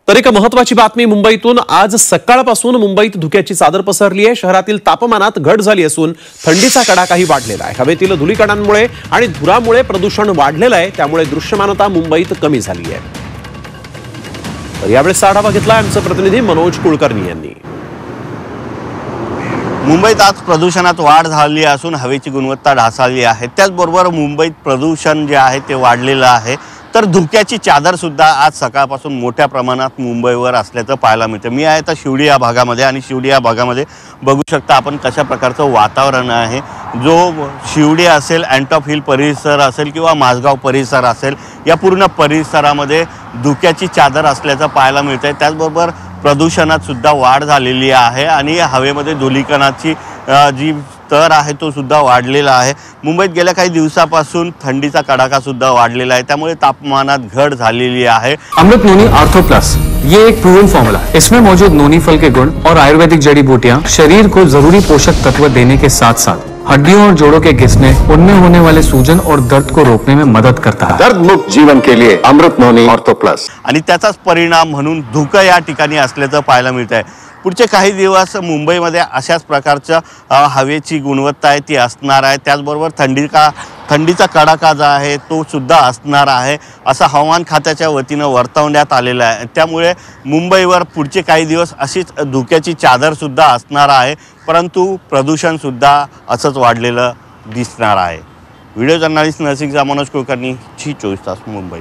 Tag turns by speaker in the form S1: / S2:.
S1: तर एक महत्त्वाची बातमी मुंबईतून आज सकाळपासून मुंबईत धुक्याची चादर पसरली आहे। शहरातील तापमानात घट झाली असून थंडीचा कडाकाही वाढलेला आहे। हवेतील धुलीकणांमुळे आणि धुरामुळे प्रदूषण वाढलेलं आहे, त्यामुळे दृश्यमानता मुंबईत कमी झाली आहे। तर यावेळेस आढावा घेतला आमचे प्रतिनिधी मनोज कुलकर्णी यांनी।
S2: मुंबईत आज प्रदूषणात वाढ झाली असून हवेची गुणवत्ता ढासळली आहे। त्याचबरोबर मुंबईत प्रदूषण जे आहे ते वाढलेलं आहे। तर धुक्याची चादर सुद्धा आज सकाळपासून मोठ्या प्रमाणात मुंबईवर असल्याचं पाहायला मिळतं। मी आहे तर शिवडी या भागामध्ये आणि शिवडी या भागामध्ये बघू शकता आपण कशा प्रकारचं वातावरण आहे। जो शिवडी असेल, अँटॉप हिल परिसर असेल किंवा माझगाव परिसर असेल, या पूर्ण परिसरामध्ये धुक्याची चादर असल्याचं पाहायला मिळतंय। त्याचबरोबर प्रदूषणात सुद्धा वाढ झालेली आहे आणि हवेमध्ये धुलीकणाची जी स्तर आहे तो सुद्धा वाढलेला है। मुंबईत गेल्या काही दिवसापासून थंडीचा कडाका सुद्धा वाढलेला आहे, त्यामुळे तापमानात घट झालेली आहे।
S3: अमृत नोनी आर्थो प्लस ये एक प्रूवन फॉर्मूला है। इसमें मौजूद नोनी फल के गुण और आयुर्वेदिक जड़ी बूटियां शरीर को जरूरी पोषक तत्व देने के साथ साथ हड्डियों और जोड़ों के घिसने, उनमें होने वाले सूजन और दर्द को रोकने में मदद करता है।
S4: दर्द मुक्त जीवन के लिए अमृत नोनी आर्थो प्लस।
S2: आणि त्याचाच परिणाम म्हणून धुकं या ठिकाणी असल्याचं पाहायला मिळत आहे। पुढचे काही दिवस मुंबईमध्ये अशाच प्रकारच्या हवेची गुणवत्ता आहे ती असणार आहे। त्याचबरोबर थंडीचा कडाका जो आहे तो सुद्धा असणार आहे, असं हवामान खात्याच्या वतीनं वर्तवण्यात आलेलं आहे। त्यामुळे मुंबईवर पुढचे काही दिवस अशीच धुक्याची चादर सुद्धा असणार आहे, परंतु प्रदूषण सुद्धा असंच वाढलेलं दिसणार आहे। व्हिडिओ जर्नलिस्ट नरसिंग मनोज कुलकर्णी, झी 24 तास, मुंबई।